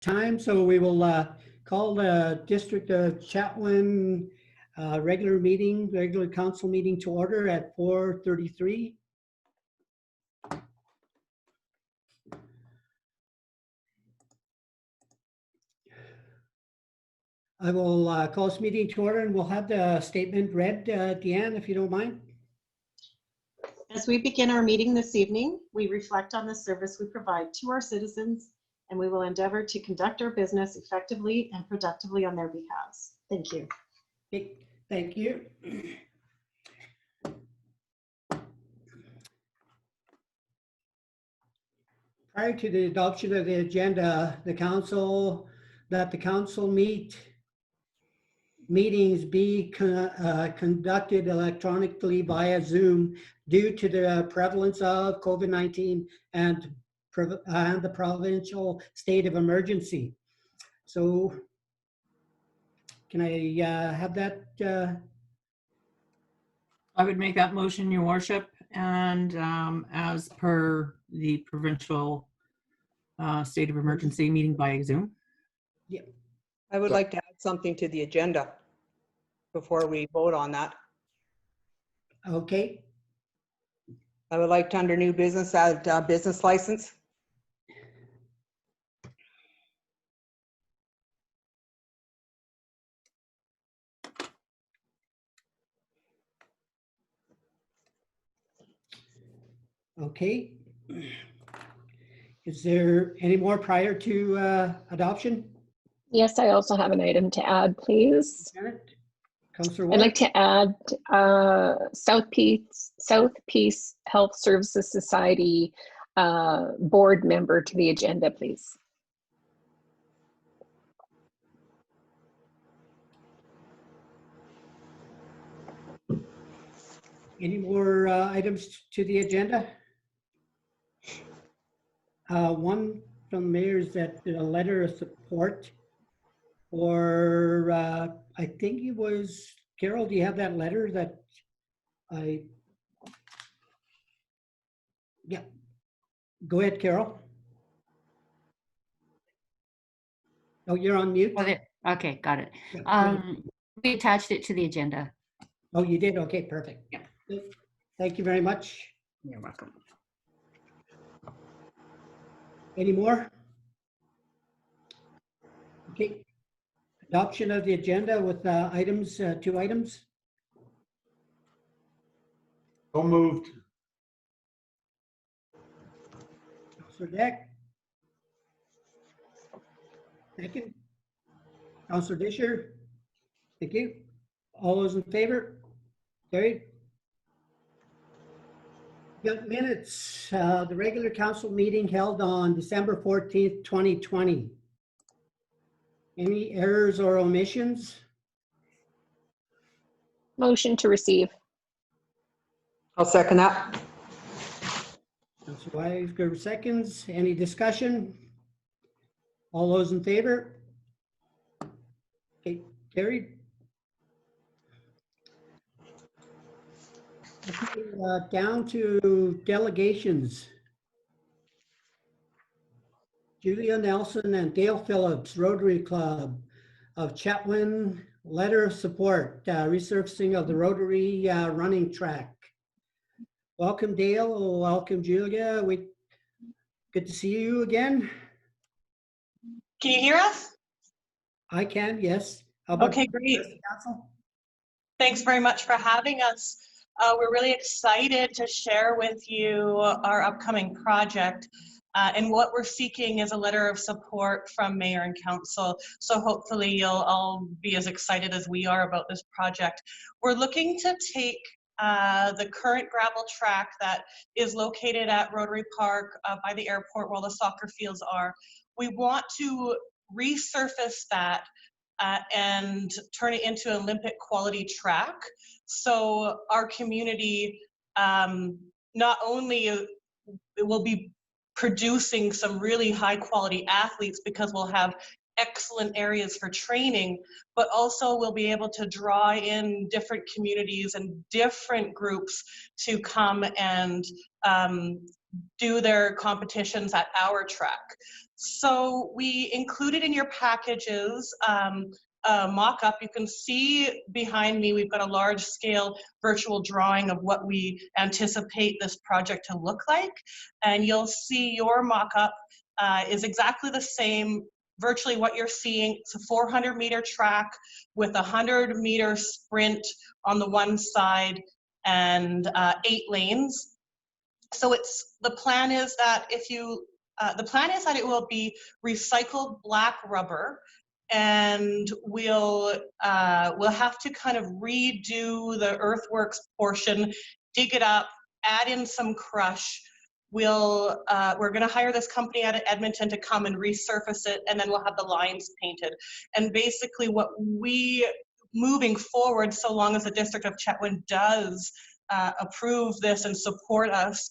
time, so we will call the District of Chetwynd regular council meeting to order at 4:33. I will call this meeting to order, and we'll have the statement read, Deanne, if you don't mind. As we begin our meeting this evening, we reflect on the service we provide to our citizens, and we will endeavor to conduct our business effectively and productively on their behalves. Thank you. Thank you. Prior to the adoption of the agenda, the council meetings be conducted electronically via Zoom due to the prevalence of COVID-19 and the provincial state of emergency. So can I have that? I would make that motion, Your Worship, and as per the provincial state of emergency meeting by Zoom. Yeah. I would like to add something to the agenda before we vote on that. Okay. I would like to, under new business, add business license. Okay. Is there any more prior to adoption? Yes, I also have an item to add, please. Councillor I'd Ward? like to add South Peace Health Services Society board member to the agenda, please. Any more items to the agenda? One from the mayor is that a letter of support, or I think it was, Carol, do you have that letter that yeah. Go ahead, Carol. Oh, you're on mute? Oh, there. Okay, got it. Yeah, We attached it to the agenda. oh, you did? Okay, perfect. Yeah. Thank you very much. You're welcome. Any more? Okay. Adoption of the agenda with items, 2 items. So moved. Councillor Deck. Second. Councillor Disher. Thank you. All those in favor? Carried. Got minutes. The regular council meeting held on December 14th, 2020. Any errors or omissions? Motion to receive. I'll second that. Councillor Weisger seconds. Any discussion? All those in favor? Okay, carried. Okay, down to delegations. Julia Nelson and Dale Phillips, Rotary Club of Chetwynd, letter of support, resurfacing of the Rotary running track. Welcome, Dale. Welcome, Julia. Good to see you again. Can you hear us? I can, yes. How about Okay, great. Council? Thanks very much for having us. We're really excited to share with you our upcoming project. And what we're seeking is a letter of support from Mayor and Council. So hopefully you'll all be as excited as we are about this project. We're looking to take the current gravel track that is located at Rotary Park by the airport where the soccer fields are. We want to resurface that and turn it into an Olympic quality track. So our community not only will be producing some really high quality athletes because we'll have excellent areas for training, but also we'll be able to draw in different communities and different groups to come and do their competitions at our track. So we included in your packages a mock-up. You can see behind me, we've got a large-scale virtual drawing of what we anticipate this project to look like. And you'll see your mock-up is exactly the same, virtually what you're seeing. It's a 400-meter track with a 100-meter sprint on the one side and 8 lanes. So the plan is that it will be recycled black rubber, and we'll have to kind of redo the earthworks portion, dig it up, add in some crush. We're going to hire this company out of Edmonton to come and resurface it, and then we'll have the lines painted. And basically moving forward, so long as the District of Chetwynd does approve this and support us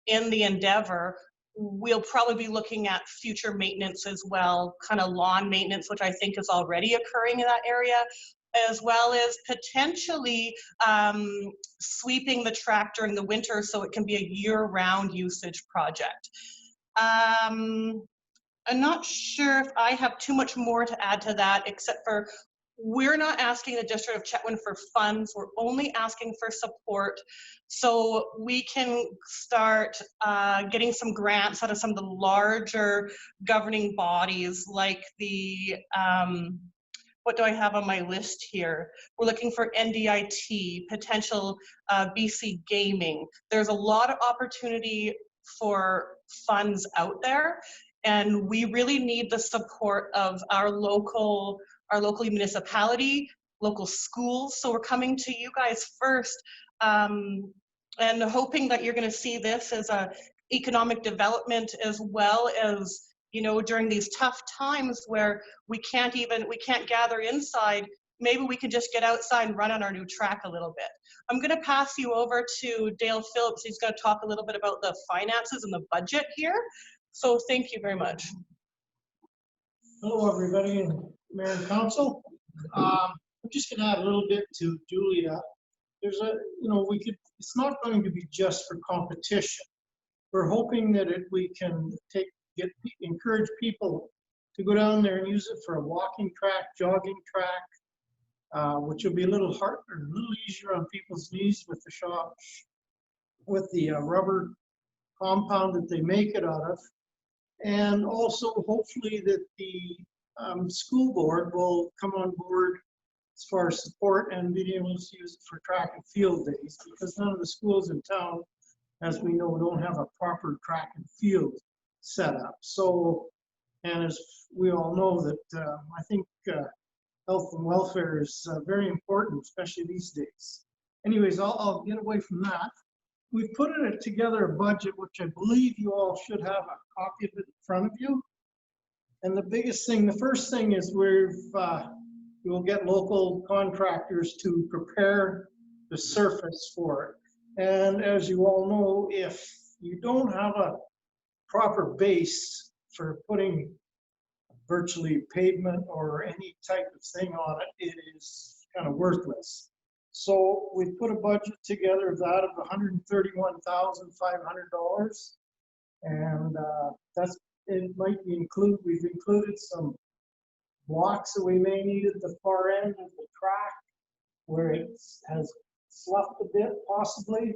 in the endeavor, we'll probably be looking at future maintenance as well, kind of lawn maintenance, which I think is already occurring in that area, as well as potentially sweeping the track during the winter so it can be a year-round usage project. I'm not sure if I have too much more to add to that, except for we're not asking the District of Chetwynd for funds. We're only asking for support so we can start getting some grants out of some of the larger governing bodies, like the, what do I have on my list here? We're looking for NDIT, potential BC Gaming. There's a lot of opportunity for funds out there, and we really need the support of our local municipality, local schools. So we're coming to you guys first and hoping that you're going to see this as a economic development, as well as, you know, during these tough times where we can't gather inside, maybe we can just get outside and run on our new track a little bit. I'm going to pass you over to Dale Phillips. He's going to talk a little bit about the finances and the budget here. So thank you very much. Hello, everybody, and Mayor and Council. I'm just going to add a little bit to Julia. There's it's not going to be just for competition. We're hoping that we can encourage people to go down there and use it for a walking track, jogging track, which will be a little easier on people's knees with the rubber compound that they make it out of. And also hopefully that the school board will come on board as far as support and being able to use it for track and field days, because none of the schools in town, as we know, don't have a proper track and field set up. So, and as we all know that I think health and welfare is very important, especially these days. Anyways, I'll get away from that. We've put together a budget, which I believe you all should have a copy of it in front of you. And the first thing is we'll get local contractors to prepare the surface for it. And as you all know, if you don't have a proper base for putting virtually pavement or any type of thing on it, it is kind of worthless. So we put a budget together of that of $131,500, and we've included some blocks that we may need at the far end of the track where it has sloughed a bit, possibly,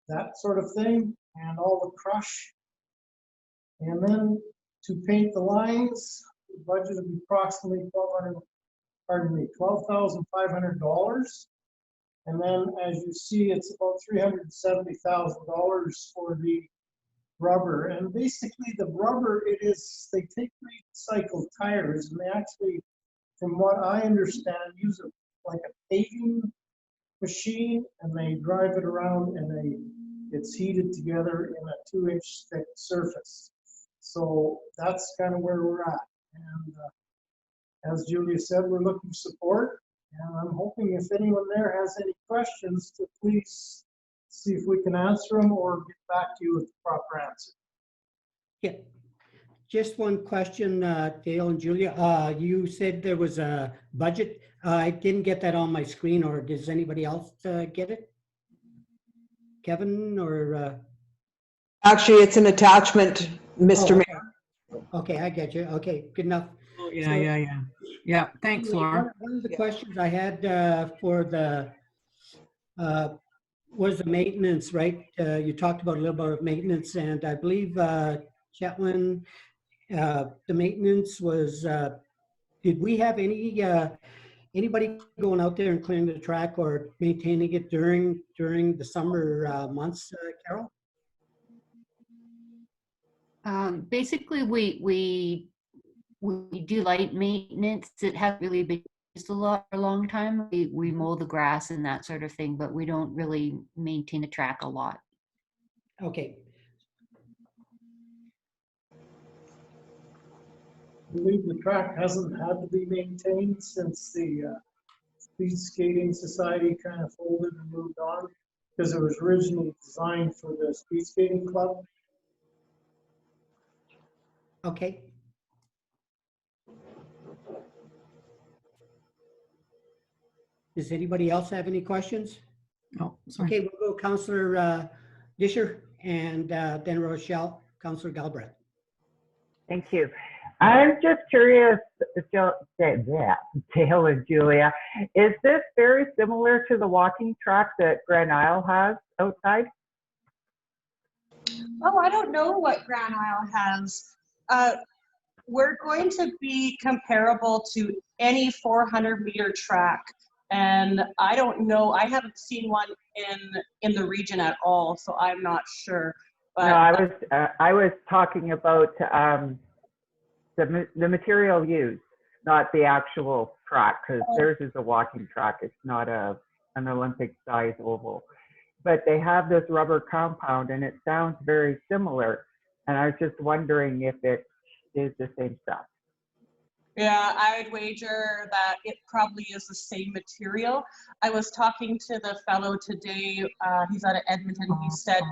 that sort of thing, and all the crush. And then to paint the lines, the budget would be approximately $12,500. And then, as you see, it's about $370,000 for the rubber. And basically the rubber, they take recycled tires, and they actually, from what I understand, use like a paving machine, and they drive it around, and it's heated together in a 2-inch thick surface. So that's kind of where we're at. And as Julia said, we're looking for support, and I'm hoping if anyone there has any questions, to please see if we can answer them or get back to you with the proper answer. Yeah, just one question, Dale and Julia. You said there was a budget. I didn't get that on my screen, or does anybody else get it? Kevin or Actually, it's an attachment, Mr. Oh, Mayor. okay, I get you. Okay, good enough. Oh, yeah, So- yeah, yeah. Yeah, thanks, Anyway, Laura. One of the Yeah. questions I had for the, was the maintenance, right? You talked about a little bit of maintenance, and I believe Chetwynd, the maintenance was, did we have anybody going out there and clearing the track or maintaining it during the summer months, Carol? Basically, we do light maintenance. It hasn't really been used for a long time. We mow the grass and that sort of thing, but we don't really maintain the track a lot. Okay, I believe the track hasn't had to be maintained since the Speed Skating Society kind of folded and moved on, because it was originally designed for the Speed Skating Club. okay. Does anybody else have any questions? Oh, sorry. Okay, we'll go Counselor Disher and then Rochelle, Counselor Galbraith. Thank you. I'm just curious, Dale and Julia, is this very similar to the walking track that Grand Isle has outside? Oh, I don't know what Grand Isle has. We're going to be comparable to any 400-meter track. And I don't know, I haven't seen one in the region at all, so I'm not sure. But No, I was talking about the material used, not the actual track, because theirs is a walking track. It's not an Olympic size oval. But they have this rubber compound, and it sounds very similar. And I was just wondering if it is the same stuff. yeah, I would wager that it probably is the same material. I was talking to the fellow today, he's out of Edmonton. He said,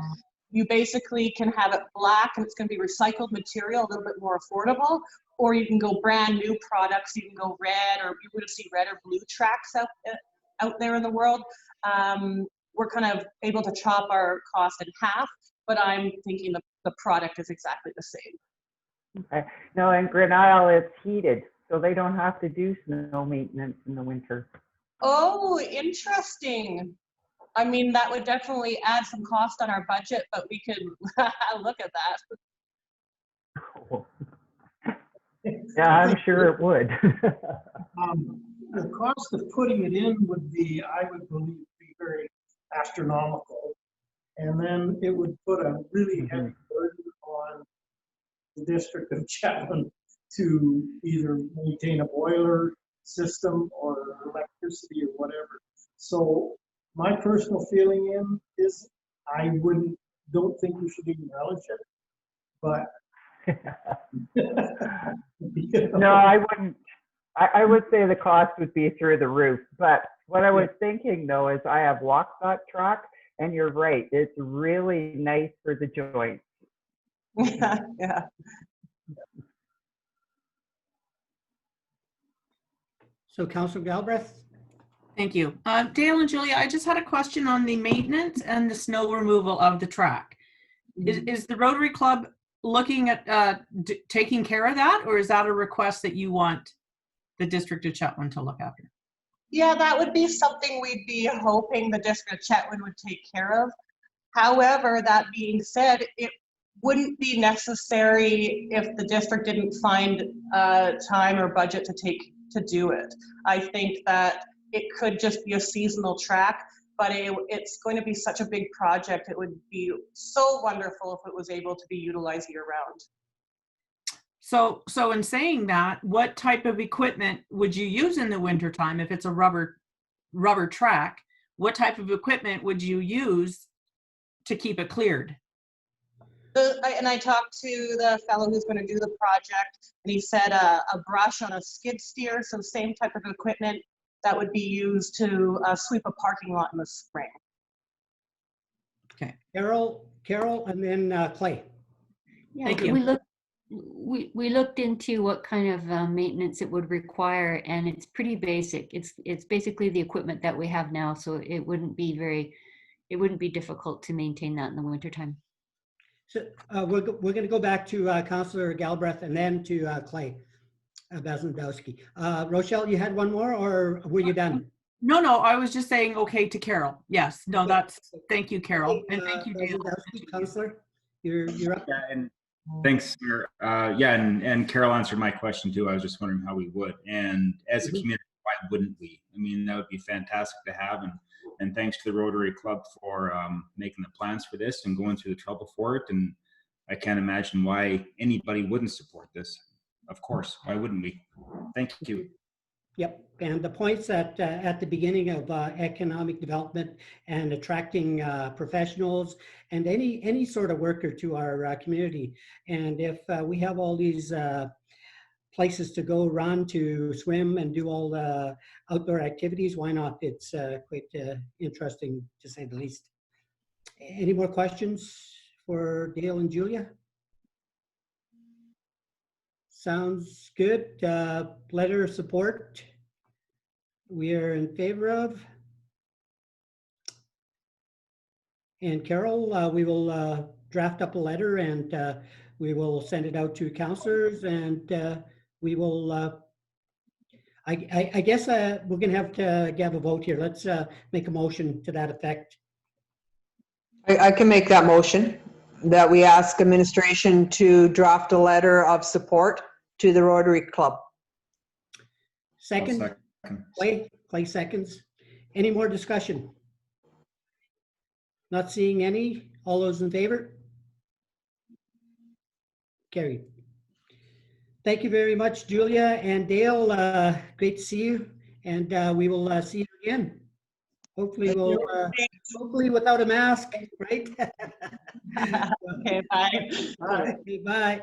you basically can have it black and it's going to be recycled material, a little bit more affordable, or you can go brand new products. You can go red, or you would see red or blue tracks out there in the world. We're kind of able to chop our cost in half, but I'm thinking the product is exactly the same. Okay. No, in Grand Isle, it's heated, so they don't have to do snow maintenance in the winter. Oh, interesting. I mean, that would definitely add some cost on our budget, but we could look at that. Yeah, I'm sure it would. The cost of putting it in would be, I would believe, be very astronomical. And then it would put a really heavy burden on the district of Chetwynd to either maintain a boiler system or electricity or whatever. So my personal feeling is I don't think we should acknowledge it, but you know. No, I wouldn't. I would say the cost would be through the roof. But what I was thinking though is I have walked that track, and you're right. It's really nice for the joints. Yeah. So Counselor Galbraith? Thank you. Dale and Julia, I just had a question on the maintenance and the snow removal of the track. Is the Rotary Club looking at taking care of that, or is that a request that you want the District of Chetwynd to look after? Yeah, that would be something we'd be hoping the District of Chetwynd would take care of. However, that being said, it wouldn't be necessary if the district didn't find time or budget to do it. I think that it could just be a seasonal track, but it's going to be such a big project. It would be so wonderful if it was able to be utilized year round. So in saying that, what type of equipment would you use in the wintertime if it's a rubber track? What type of equipment would you use to keep it cleared? And I talked to the fellow who's going to do the project, and he said a brush on a skid steer, so same type of equipment that would be used to sweep a parking lot in the spring. Okay. Carol, and then Clay. Yeah, Thank you. we looked into what kind of maintenance it would require, and it's pretty basic. It's basically the equipment that we have now, so it wouldn't be difficult to maintain that in the wintertime. So we're going to go back to Councillor Galbraith and then to Clay Bazandowski. Rochelle, you had one more, or were you done? No, I was just saying okay to Carol. Yes, no, Okay. that's, thank you, Carol. Okay, And thank you, Dale. Bazandowski, Councillor, you're up. Yeah, and thanks, Mayor. Yeah, and Carol answered my question too. I was just wondering how we would. And as a community, why wouldn't we? I mean, that would be fantastic to have. And thanks to the Rotary Club for making the plans for this and going through the trouble for it. And I can't imagine why anybody wouldn't support this. Of course, why wouldn't we? Thank you. Yep, and the points at the beginning of economic development and attracting professionals and any sort of worker to our community. And if we have all these places to go run, to swim and do all the outdoor activities, why not? It's quite interesting, to say the least. Any more questions for Dale and Julia? Sounds good. Letter of support we are in favor of. And Carol, we will draft up a letter and we will send it out to councillors, and we will, I guess we're going to have a vote here. Let's make a motion to that effect. I can make that motion, that we ask administration to draft a letter of support to the Rotary Club. Second, Clay seconds. Any more discussion? Not seeing any. All those in favor? Carried. Thank you very much, Julia and Dale. Great to see you, and we will see you again. Hopefully, hopefully without a mask, right? Okay, bye. Okay, bye.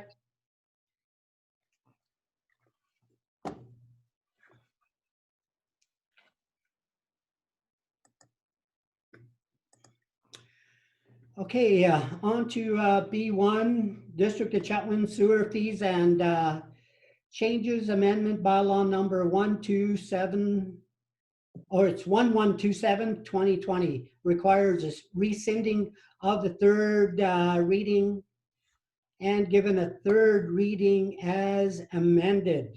Okay, on to B1, District of Chetwynd sewer fees and changes amendment bylaw number 127, or it's 1127, 2020, requires a rescinding of the third reading and given a third reading as amended.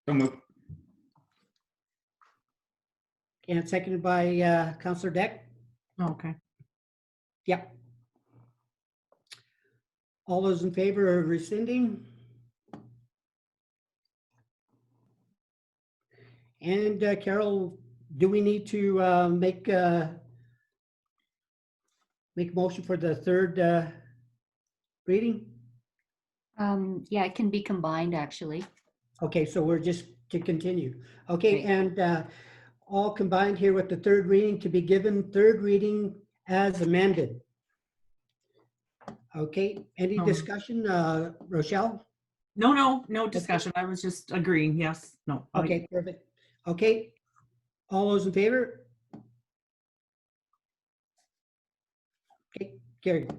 So moved. And seconded by Councillor Deck. Okay. Yep. All those in favor of rescinding? And Carol, do we need to make a motion for the third reading? Yeah, it can be combined, actually. Okay, so we're just to continue. Okay, Right. and all combined here with the third reading to be given third reading as amended. Okay, any discussion, Rochelle? No discussion. I was just agreeing. Yes, no. Okay, perfect. Okay, all those in favor? Okay, carried.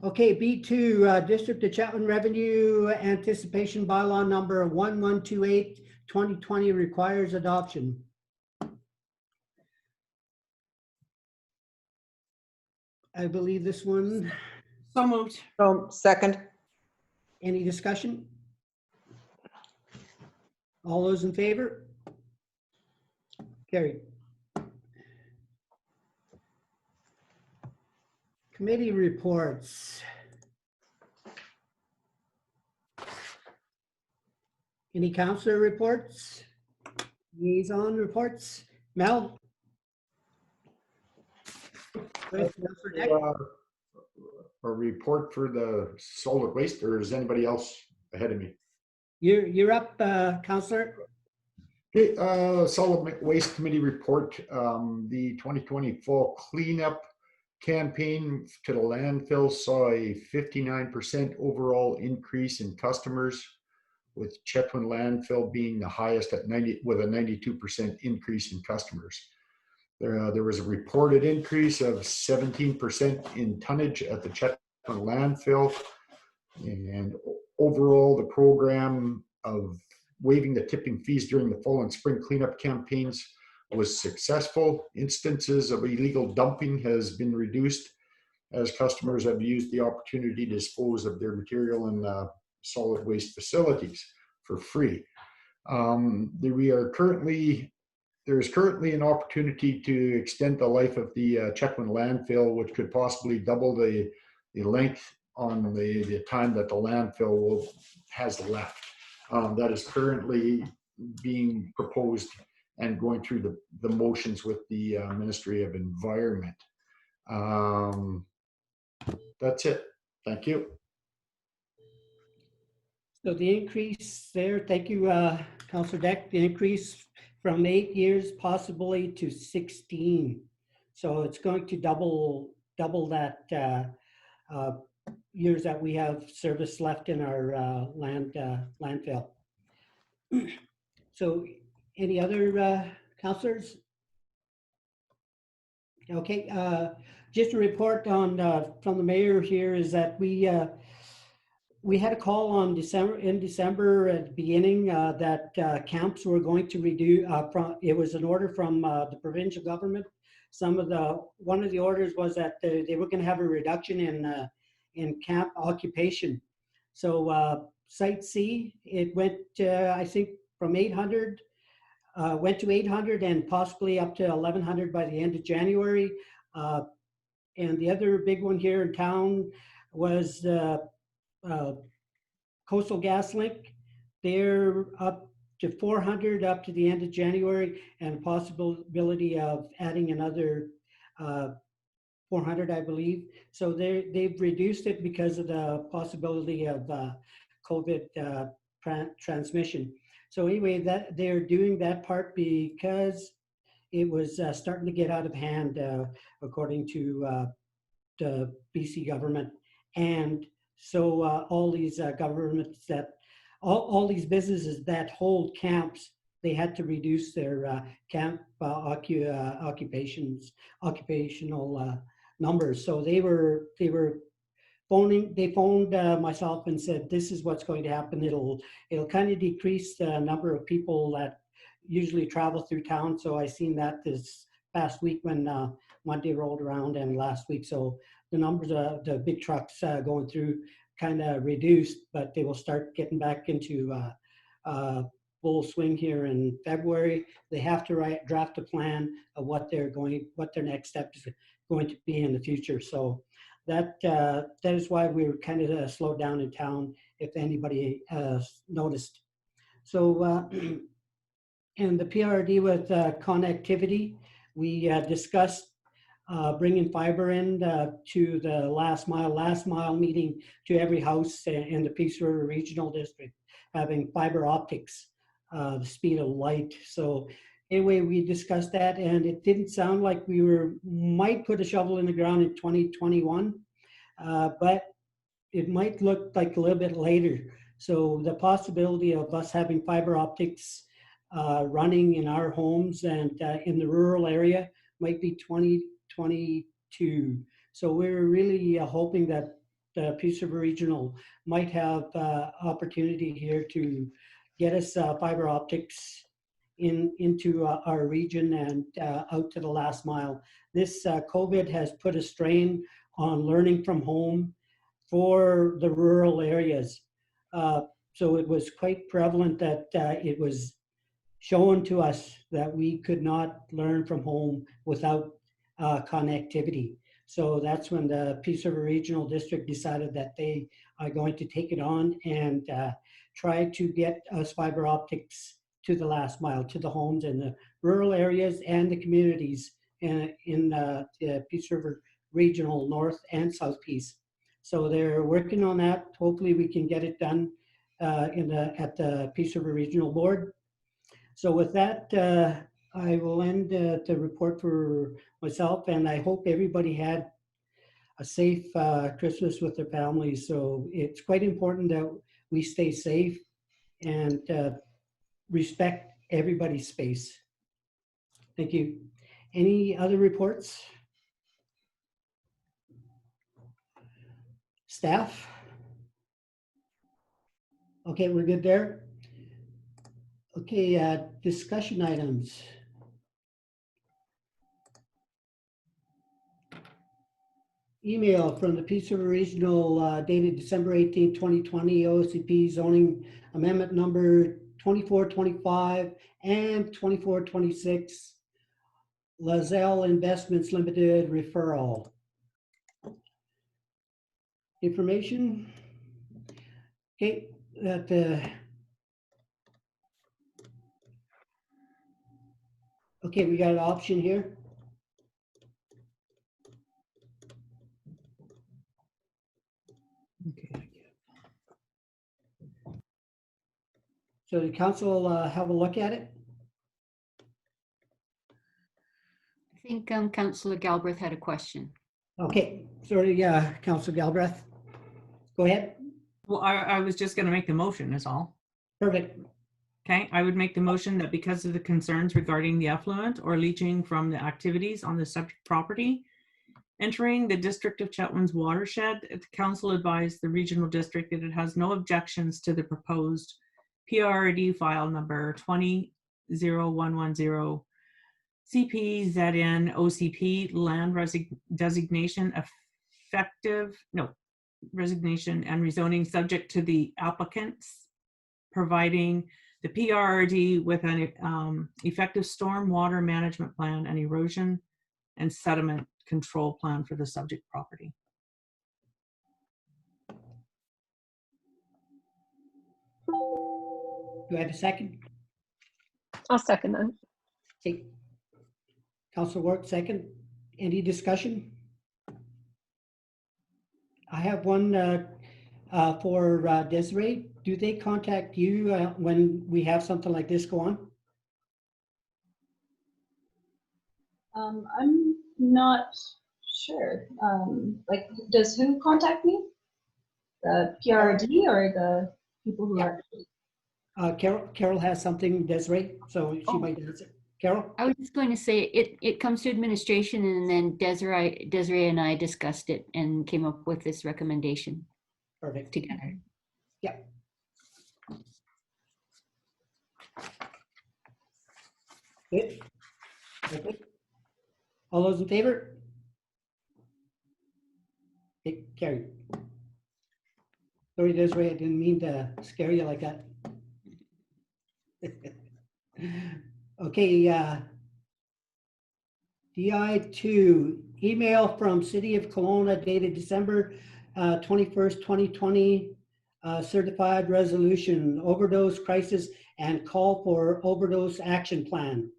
Okay, B2, District of Chetwynd Revenue Anticipation Bylaw number 1128, 2020 requires adoption. I believe this one. So moved. Second. Any discussion? All those in favor? Carried. Committee reports. Any councillor reports? Liaison reports? Mel? A report for the solid waste, or is anybody else ahead of me? You're up, councillor. Okay, solid waste committee report. The 2020 fall cleanup campaign to the landfill saw a 59% overall increase in customers, with Chetwynd landfill being the highest at 90, with a 92% increase in customers. There was a reported increase of 17% in tonnage at the Chetwynd landfill, and overall the program of waiving the tipping fees during the fall and spring cleanup campaigns was successful. Instances of illegal dumping has been reduced as customers have used the opportunity to dispose of their material in solid waste facilities for free. There is currently an opportunity to extend the life of the Chetwynd landfill, which could possibly double the length on the time that the landfill has left. That is currently being proposed and going through the motions with the Ministry of Environment. That's it. Thank you. So the increase there, thank you, Councillor Deck, the increase from 8 years possibly to 16. So it's going to double that years that we have service left in our landfill. So any other councillors? Okay, just a report on from the mayor here is that we had a call in December at the beginning that camps were going to reduce. It was an order from the provincial government. One of the orders was that they were going to have a reduction in camp occupation. So Site C, it went I think from 800. Went to 800 and possibly up to 1100 by the end of January. And the other big one here in town was Coastal Gas Link. They're up to 400 up to the end of January, and possibility of adding another 400, I believe. So they've reduced it because of the possibility of COVID transmission. So anyway, that they're doing that part because it was starting to get out of hand, according to the BC government. And so all these governments all these businesses that hold camps, they had to reduce their camp occupational numbers. So they phoned myself and said, this is what's going to happen. It'll kind of decrease the number of people that usually travel through town. So I seen that this past week when Monday rolled around and last week. So the numbers of the big trucks going through kind of reduced, but they will start getting back into full swing here in February. They have to draft a plan of what their next step is going to be in the future. So that is why we were kind of slowed down in town, if anybody noticed. So, and the PRD with connectivity, we discussed bringing fiber in to the last mile meeting to every house in the Peace River Regional District, having fiber optics, the speed of light. So anyway, we discussed that, and it didn't sound like we might put a shovel in the ground in 2021, but it might look like a little bit later. So the possibility of us having fiber optics running in our homes and in the rural area might be 2022. So we're really hoping that the Peace River Regional might have opportunity here to get us fiber optics into our region and out to the last mile. This COVID has put a strain on learning from home for the rural areas. So it was quite prevalent that it was shown to us that we could not learn from home without connectivity. So that's when the Peace River Regional District decided that they are going to take it on and try to get us fiber optics to the last mile, to the homes in the rural areas and the communities in the Peace River Regional North and South Peace. So they're working on that. Hopefully we can get it done at the Peace River Regional Board. So with that, I will end the report for myself, and I hope everybody had a safe Christmas with their families. So it's quite important that we stay safe and respect everybody's space. Thank you. Any other reports? Staff? Okay, we're good there. Okay, discussion items. email from the Peace River Regional dated December 18, 2020, OCP zoning amendment number 2425 and 2426, Lazelle Investments Limited referral. Information. Okay, that okay, we got an option here. Okay. So the council have a look at it. I think Councillor Galbraith had a question. Okay, sorry, Councilor Galbraith. Go ahead. Well, I was just going to make the motion is all. Perfect. Okay, I would make the motion that because of the concerns regarding the effluent or leaching from the activities on the subject property entering the District of Chetwynd's watershed, the council advised the regional district that it has no objections to the proposed PRD file number 20110 CPZN OCP land designation resignation and rezoning subject to the applicants providing the PRD with an effective storm water management plan and erosion and sediment control plan for the subject property. Do I have a second? I'll second that. Okay. Councilor Ward, second. Any discussion? I have one for Desiree. Do they contact you when we have something like this go on? I'm not sure. Like, does who contact me? The PRD or the people who are? Carol has something, Desiree, so she might answer. Carol? I was just going to say it comes to administration, and then Desiree and I discussed it and came up with this recommendation. Perfect. Together. Yeah. Good. Okay. All those in favor? Okay, carried. Sorry, Desiree, I didn't mean to scare you like that. Okay, DI2, email from City of Kelowna dated December 21st, 2020, certified resolution, overdose crisis and call for overdose action plan.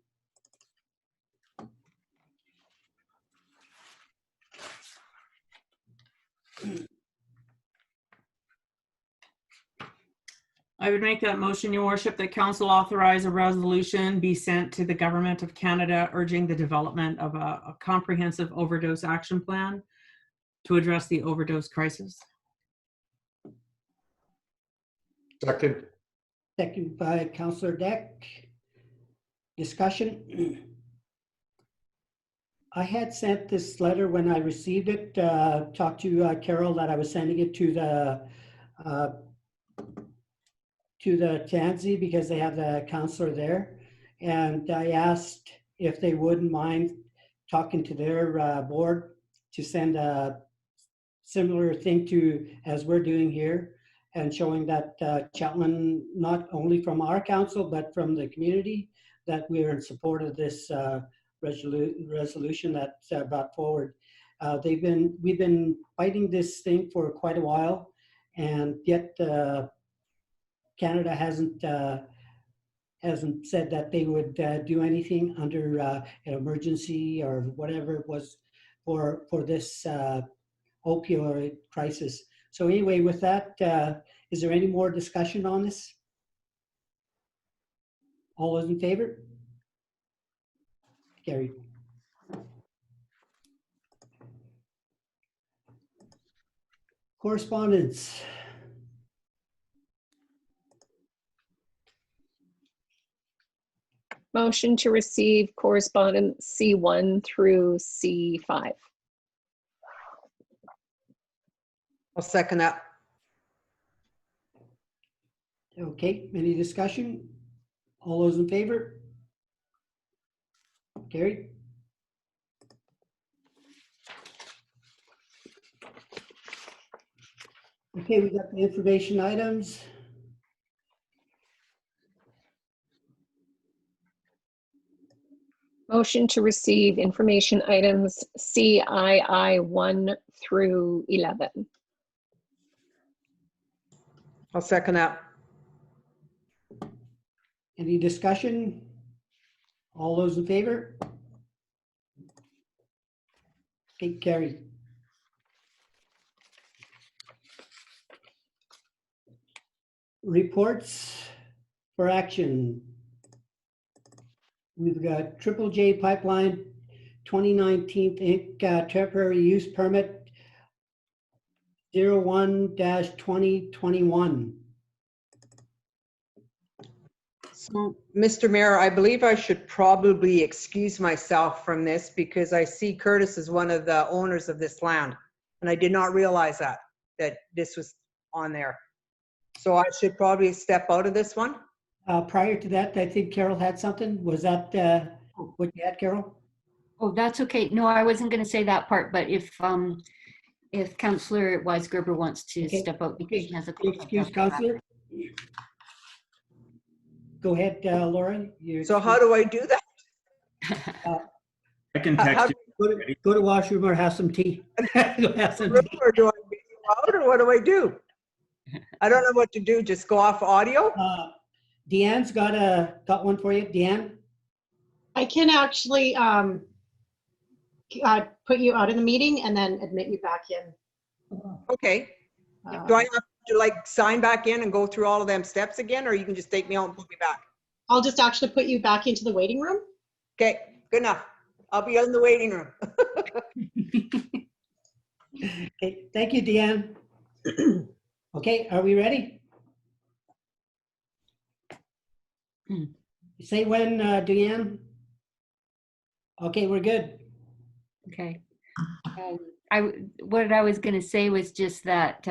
I would make that motion, Your Worship, that council authorize a resolution be sent to the Government of Canada urging the development of a comprehensive overdose action plan to address the overdose crisis. Second. Second by Councillor Deck. Discussion. I had sent this letter when I received it, talked to Carol that I was sending it to the Tansy because they have the counselor there. And I asked if they wouldn't mind talking to their board to send a similar thing to as we're doing here and showing that Chetwynd, not only from our council, but from the community, that we're in support of this resolution that's brought forward. We've been fighting this thing for quite a while, and yet Canada hasn't said that they would do anything under an emergency or whatever it was for this opioid crisis. So anyway, with that, is there any more discussion on this? All those in favor? Carried. Correspondence. Motion to receive correspondence C1 through C5. I'll second that. Okay, any discussion? All those in favor? Carried. Okay, we got the information items. Motion to receive information items CII 1 through 11. I'll second that. Any discussion? All those in favor? Okay, carried. Reports for action. We've got Triple J Pipeline 2019 Inc. Temporary Use Permit 01-2021. So, Mr. Mayor, I believe I should probably excuse myself from this because I see Curtis is one of the owners of this land. And I did not realize that this was on there. So I should probably step out of this one. Prior to that, I think Carol had something. Was that what you had, Carol? Oh, that's okay. No, I wasn't going to say that part, but if Councillor Weisgerber wants to Okay. step out because she has a Excuse, Councillor. Go ahead, Laura. So how do I do that? I can text you. Go to washroom or have some tea. Go have some tea. Or do I go out or what do I do? I don't know what to do. Just go off audio? Deanne's got one for you. Deanne? I can actually put you out of the meeting and then admit you back in. Okay. Do I have to like sign back in and go through all of them steps again, or you can just take me out and put me back? I'll just actually put you back into the waiting room. Okay, good enough. I'll be in the waiting room. Okay, thank you, Deanne. Okay, are we ready? Say when, Deanne. Okay, we're good. Okay. What I was going to say was just that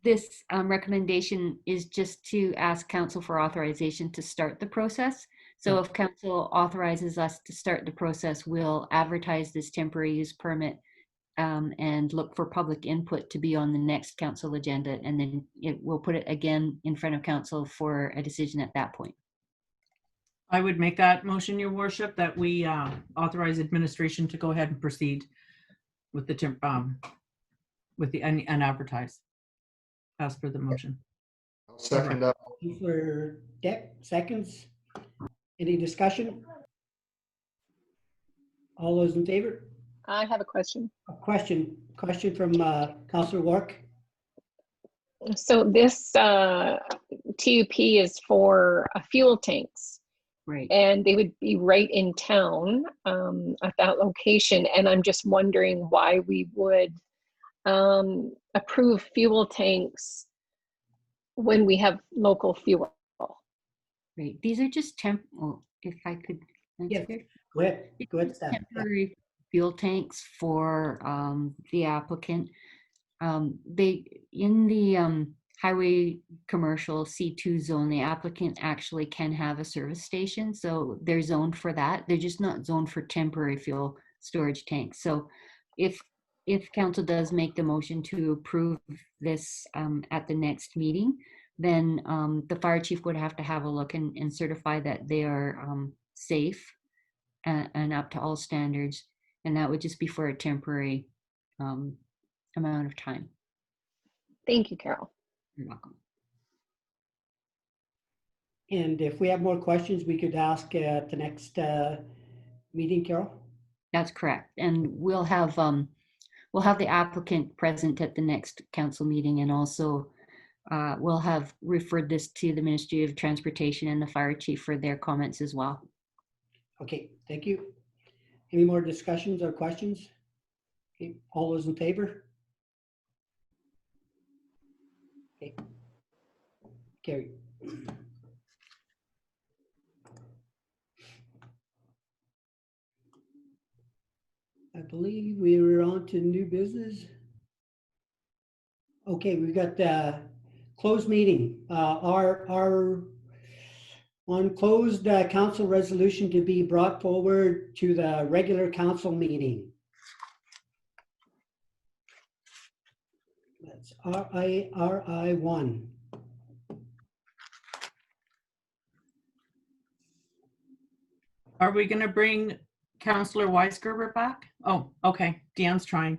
this recommendation is just to ask council for authorization to start the process. So if council authorizes us to start the process, we'll advertise this temporary use permit and look for public input to be on the next council agenda. And then we'll put it again in front of council for a decision at that point. I would make that motion, Your Worship, that we authorize administration to go ahead and proceed with the unadvertised, as per the motion. I'll second that. For Dick, seconds. Any discussion? All those in favor? I have a question. A question from Councillor Wark. So this TUP is for fuel tanks. Right. And they would be right in town at that location. And I'm just wondering why we would approve fuel tanks when we have local fuel. Right. These are just if I could. Yeah, go ahead. Go ahead, Steph. Temporary fuel tanks for the applicant. They in the highway commercial C2 zone, the applicant actually can have a service station. So they're zoned for that. They're just not zoned for temporary fuel storage tanks. So if council does make the motion to approve this at the next meeting, then the fire chief would have to have a look and certify that they are safe and up to all standards. And that would just be for a temporary amount of time. Thank you, Carol. You're welcome. And if we have more questions, we could ask at the next meeting, Carol? That's correct. And we'll have the applicant present at the next council meeting, and also we'll have referred this to the Ministry of Transportation and the fire chief for their comments as well. Okay, thank you. Any more discussions or questions? Okay, all those in favor? Okay, carry. I believe we were on to new business. Okay, we've got the closed meeting. Our on closed council resolution to be brought forward to the regular council meeting. It's RI1. Are we going to bring Councillor Weisgerber back? Oh, okay. Deanne's trying.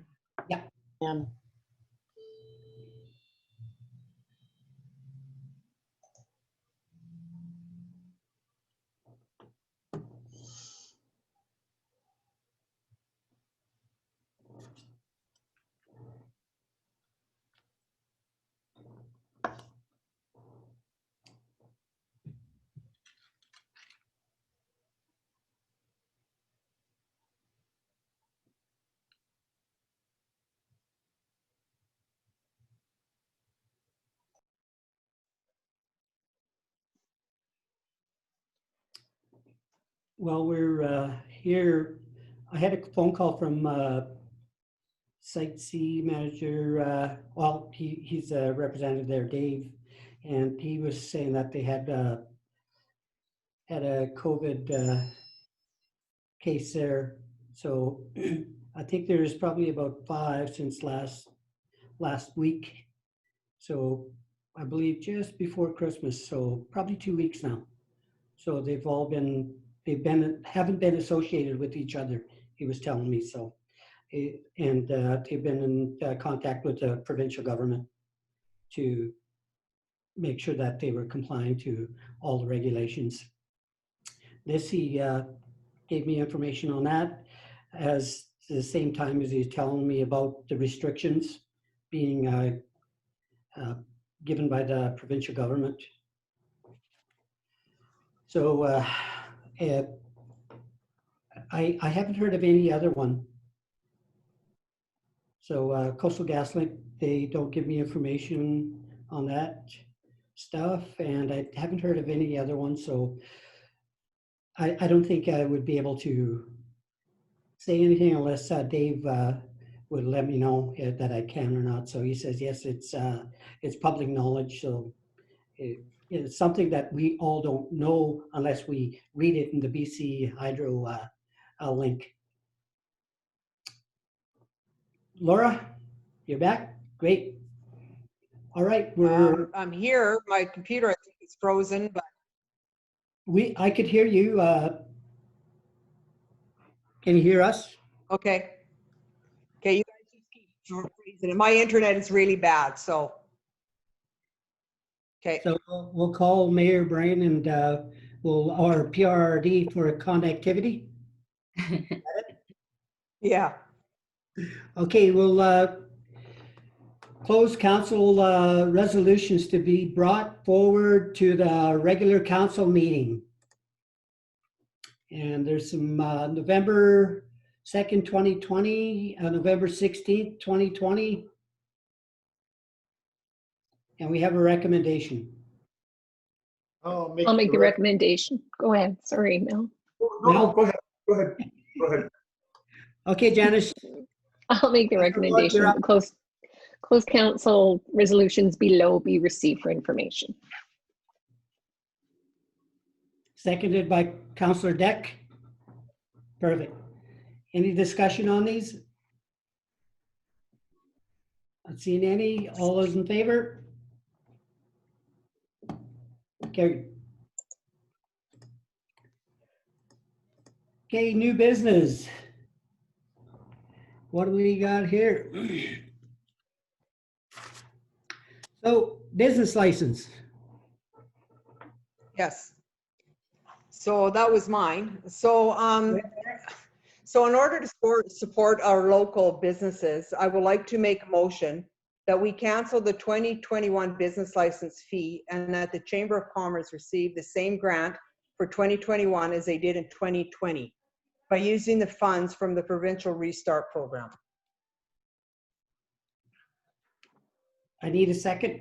Well, we're here. I had a phone call from Site C manager. Well, he's a representative there, Dave, and he was saying that they had a COVID case there. So I think there's probably about 5 since last week. So I believe just before Christmas. So probably 2 weeks now. So haven't been associated with each other, he was telling me. So, and they've been in contact with the provincial government to make sure that they were complying to all the regulations. He gave me information on that as the same time as he's telling me about the restrictions being given by the provincial government. So I haven't heard of any other one. So Coastal GasLink, they don't give me information on that stuff, and I haven't heard of any other one. So I don't think I would be able to say anything unless Dave would let me know that I can or not. So he says, yes, it's public knowledge. So it's something that we all don't know unless we read it in the BC Hydro link. Laura, you're back? Great. All right, I'm here. My computer, I think, is frozen, but I could hear you. Can you hear us? okay. Okay, you guys just keep freezing. And my internet is really bad, so. Okay. So we'll call Mayor Brian and our PRRD for connectivity. Yeah. Okay, we'll close council resolutions to be brought forward to the regular council meeting. And there's some November 2nd, 2020, November 16th, 2020. And we have a recommendation. I'll make the recommendation. Go ahead. Sorry, Mel. No, go ahead. Go ahead. Go ahead. Okay, Janice. I'll make the recommendation. Close council resolutions below be received for information. Seconded by Councillor Deck. Perfect. Any discussion on these? Not seeing any. All those in favor? Carried. Okay, new business. What do we got here? So, business license. Yes. So that was mine. So in order to support our local businesses, I would like to make a motion that we cancel the 2021 business license fee and that the Chamber of Commerce receive the same grant for 2021 as they did in 2020 by using the funds from the Provincial Restart Program. I need a second.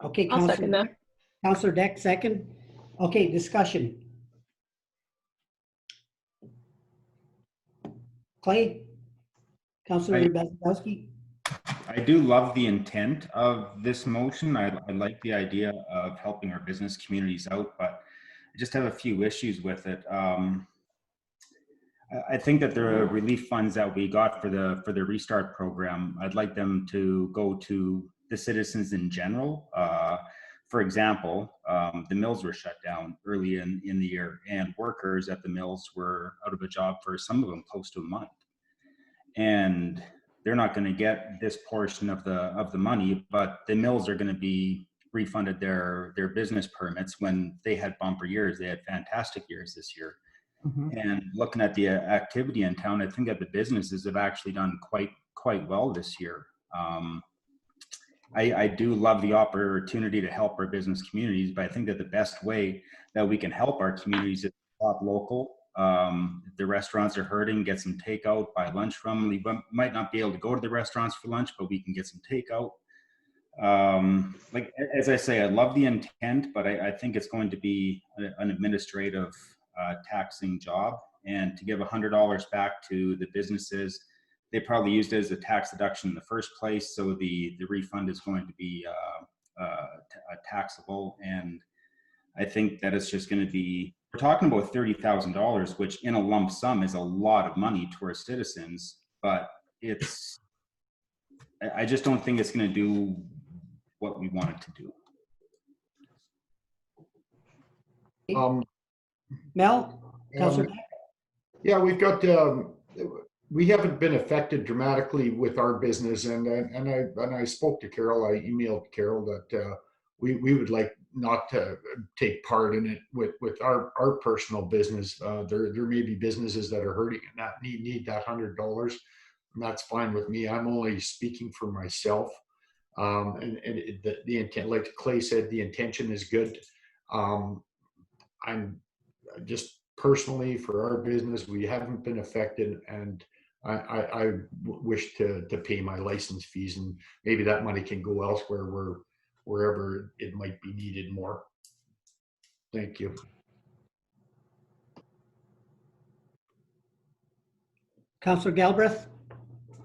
Okay, I'll second that. Councillor Deck, second. Okay, discussion. Clay? Councillor Bazikowski? I do love the intent of this motion. I like the idea of helping our business communities out, but I just have a few issues with it. I think that the relief funds that we got for the restart program, I'd like them to go to the citizens in general. For example, the mills were shut down early in the year, and workers at the mills were out of a job for some of them close to a month. And they're not going to get this portion of the money, but the mills are going to be refunded their business permits when they had bumper years. They had fantastic years this year. And looking at the activity in town, I think that the businesses have actually done quite well this year. I do love the opportunity to help our business communities, but I think that the best way that we can help our communities is shop local. If the restaurants are hurting, get some takeout, buy lunch from them. We might not be able to go to the restaurants for lunch, but we can get some takeout. Like, as I say, I love the intent, but I think it's going to be an administrative taxing job. And to give $100 back to the businesses, they probably used it as a tax deduction in the first place. So the refund is going to be taxable. And I think that it's just going to be, we're talking about $30,000, which in a lump sum is a lot of money to our citizens, but I just don't think it's going to do what we want it to do. Mel? Councillor? Yeah, we've got, we haven't been affected dramatically with our business, and I spoke to Carol, I emailed Carol that we would like not to take part in it with our personal business. There may be businesses that are hurting and that need that $100, and that's fine with me. I'm only speaking for myself. And the intent, like Clay said, the intention is good. I'm just personally, for our business, we haven't been affected, and I wish to pay my license fees, and maybe that money can go elsewhere wherever it might be needed more. Thank you. Councillor Galbraith?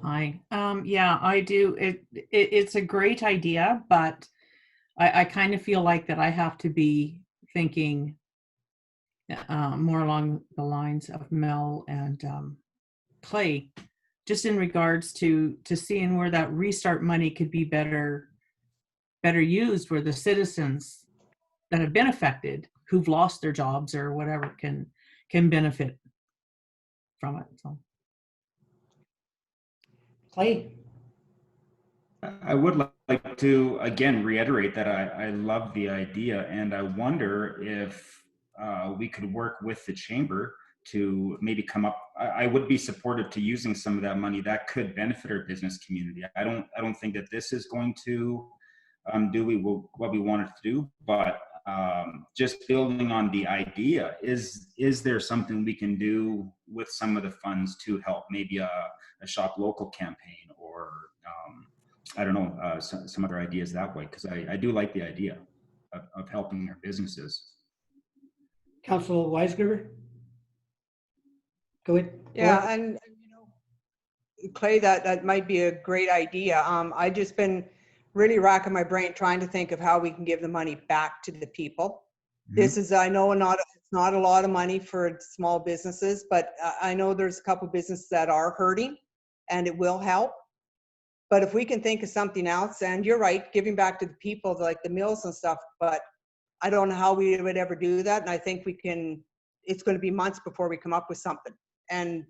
Hi. Yeah, I do. It's a great idea, but I kind of feel like that I have to be thinking more along the lines of Mel and Clay, just in regards to seeing where that restart money could be better used, where the citizens that have been affected, who've lost their jobs or whatever, can benefit from it. So. Clay? I would like to again reiterate that I love the idea, and I wonder if we could work with the chamber to maybe come up. I would be supportive to using some of that money that could benefit our business community. I don't think that this is going to do what we want it to do, but just building on the idea, is there something we can do with some of the funds to help? Maybe a shop local campaign, or I don't know, some other ideas that way, because I do like the idea of helping our businesses. Councillor Weisgerber? Go ahead. Yeah, and you know, Clay, that might be a great idea. I just been really racking my brain trying to think of how we can give the money back to the people. This is, I know, it's not a lot of money for small businesses, but I know there's a couple businesses that are hurting, and it will help. But if we can think of something else, and you're right, giving back to the people, like the mills and stuff, but I don't know how we would ever do that. And I think we can, it's going to be months before we come up with something. And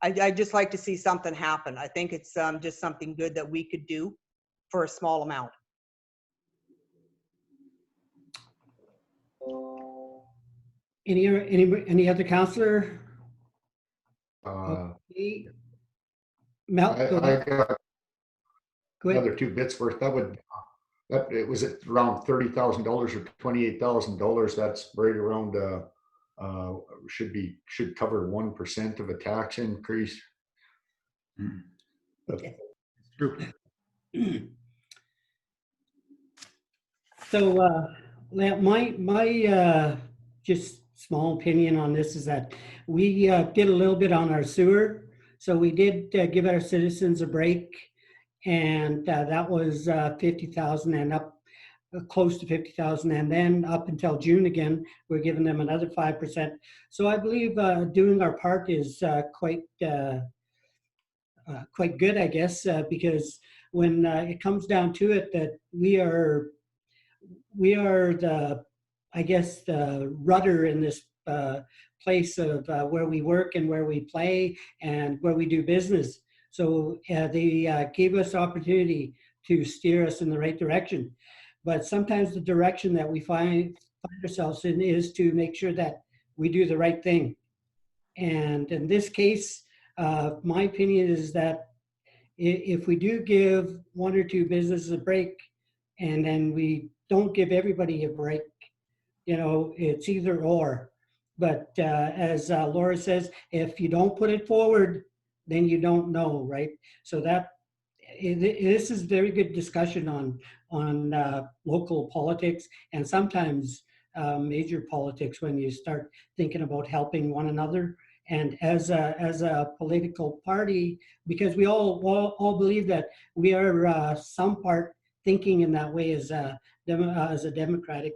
I just like to see something happen. I think it's just something good that we could do for a small amount. Any other councillor? Okay. Mel, I got another 2 bits worth. It was at around $30,000 or $28,000. That's right around should cover 1% of a tax increase. Okay. It's true. So my just small opinion on this is that we did a little bit on our sewer. So we did give our citizens a break, and that was 50,000 and up. close to 50,000, and then up until June again, we're giving them another 5%. So I believe doing our part is quite good, I guess, because when it comes down to it, that we are the, I guess, the rudder in this place of where we work and where we play and where we do business. So they gave us opportunity to steer us in the right direction. But sometimes the direction that we find ourselves in is to make sure that we do the right thing. And in this case, my opinion is that if we do give one or two businesses a break, and then we don't give everybody a break, you know, it's either or. But as Laura says, if you don't put it forward, then you don't know, right? So that this is very good discussion on local politics, and sometimes major politics when you start thinking about helping one another. And as a political party, because we all believe that we are some part thinking in that way as a democratic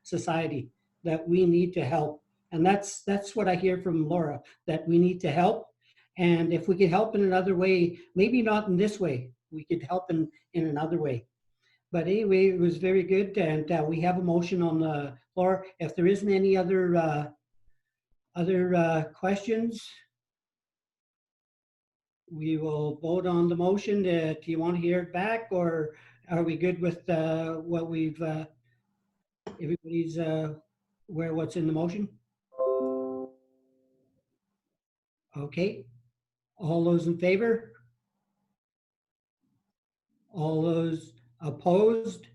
society, that we need to help. And that's what I hear from Laura, that we need to help. And if we could help in another way, maybe not in this way, we could help in another way. But anyway, it was very good, and we have a motion on the floor. If there isn't any other questions, we will vote on the motion. Do you want to hear it back, or are we good with what we've, everybody's what's in the motion? Okay. All those in favor? All those opposed?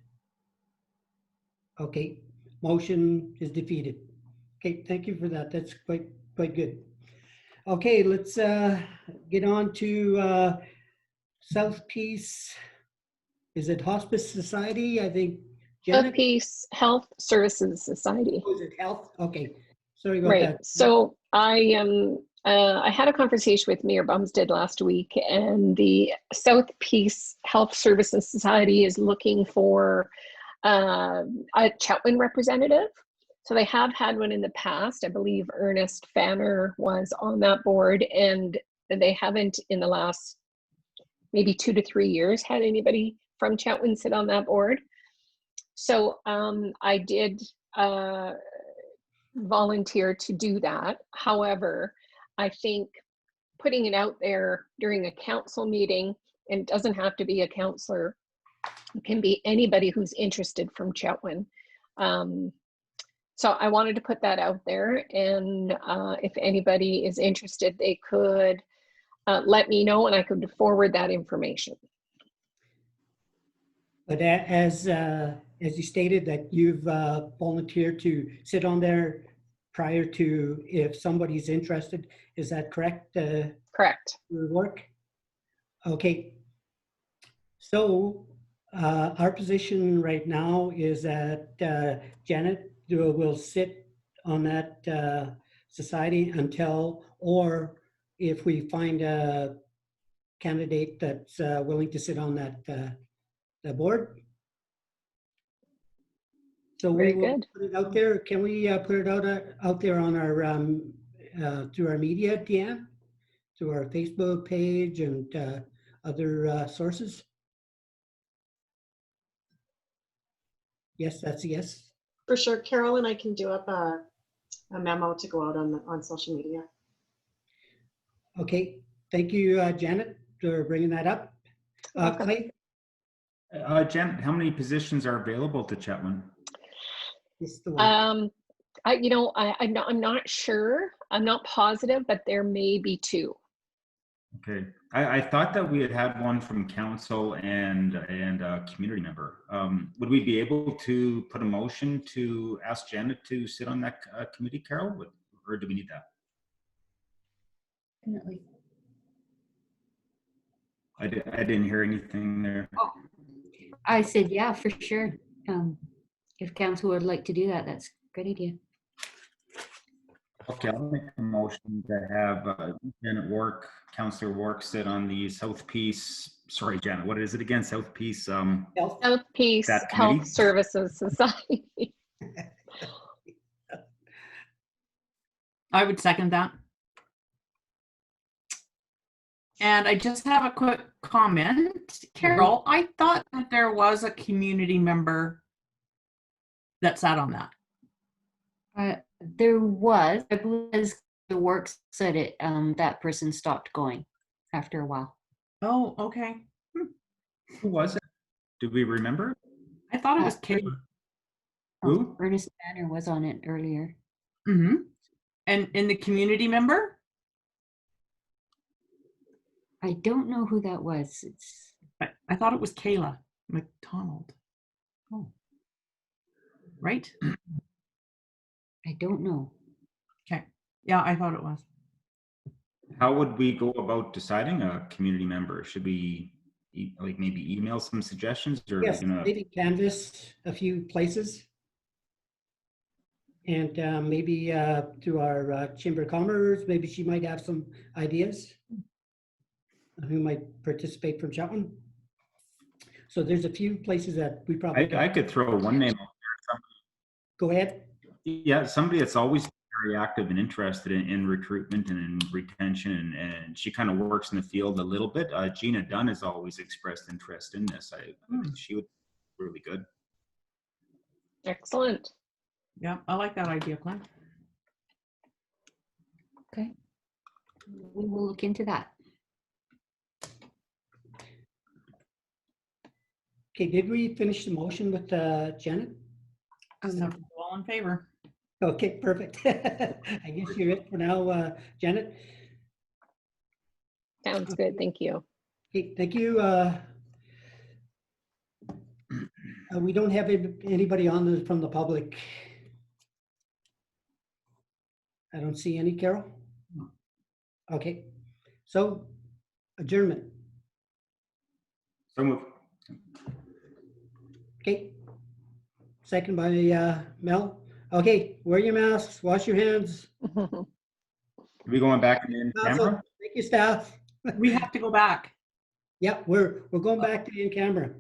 Okay, motion is defeated. Okay, thank you for that. That's quite good. Okay, let's get on to South Peace. Is it Hospice Society? I think. South Janet? Peace Health Services Society. Oh, is it health? Okay, sorry about Right. that. So I had a conversation with Mayor Bumstead last week, and the South Peace Health Services Society is looking for a Chetwynd representative. So they have had one in the past. I believe Ernest Fanner was on that board, and they haven't in the last maybe 2 to 3 years had anybody from Chetwynd sit on that board. So I did volunteer to do that. However, I think putting it out there during a council meeting, and it doesn't have to be a councillor, it can be anybody who's interested from Chetwynd. So I wanted to put that out there, and if anybody is interested, they could let me know and I could forward that information. But as you stated that you've volunteered to sit on there prior to, if somebody's interested, is that correct? Correct. Your work? Okay. So our position right now is that Janet will sit on that society until, or if we find a candidate that's willing to sit on that the board. So we will put it out there. Can we put it out there on our through our media, Deanne, through our Facebook page and other sources? Yes, that's a yes. For sure, Carol and I can do up a memo to go out on social media. Okay, thank you, Janet, for bringing that up. Clay? Janet, how many positions are available to Chetwynd? I'm not sure. I'm not positive, but there may be 2. Okay, I thought that we had one from council and a community member. Would we be able to put a motion to ask Janet to sit on that committee, Carol, or do we need that? Definitely. I didn't hear anything there. Oh, I said, yeah, for sure. If council would like to do that, that's a great idea. Okay, I'll make a motion to have Janet Councillor Wark sit on the South Peace, sorry, Janet, what is it again? South Peace, Health. South Peace That Health committee? Services Society. I would second that. And I just have a quick comment. Carol, I thought that there was a community member that sat on that. There was, I believe, as the work said it, that person stopped going after a while. Oh, okay. who was it? Do we remember? I thought it was Kayla. Who? Ernest Banner was on it earlier. Mm-hmm. And in the community member? I don't know who that was. It's I thought it was Kayla McDonald. Oh. Right? I don't know. Okay. Yeah, I thought it was. How would we go about deciding a community member? Should we like maybe email some suggestions or Yes, you know? maybe canvass a few places. And maybe to our Chamber of Commerce, maybe she might have some ideas on who might participate from Chetwynd. So there's a few places that we probably I could throw one name out there. Go ahead. Yeah, somebody that's always very active and interested in recruitment and in retention, and she kind of works in the field a little bit. Gina Dunn has always expressed interest in this. I think she would be really good. Excellent. Yeah, I like that idea, Glenn. Okay. We will look into that. Okay, did we finish the motion with Janet? All in favor? Okay, perfect. I guess you're it for now, Janet. Sounds good. Thank you. Okay, thank you. We don't have anybody on from the public. I don't see any, Carol. Okay, so adjournment. So move. Okay. Second by Mel. Okay, wear your masks, wash your hands. Are we going back in camera? Thank you, staff. We have to go back. Yep, we're going back to in camera.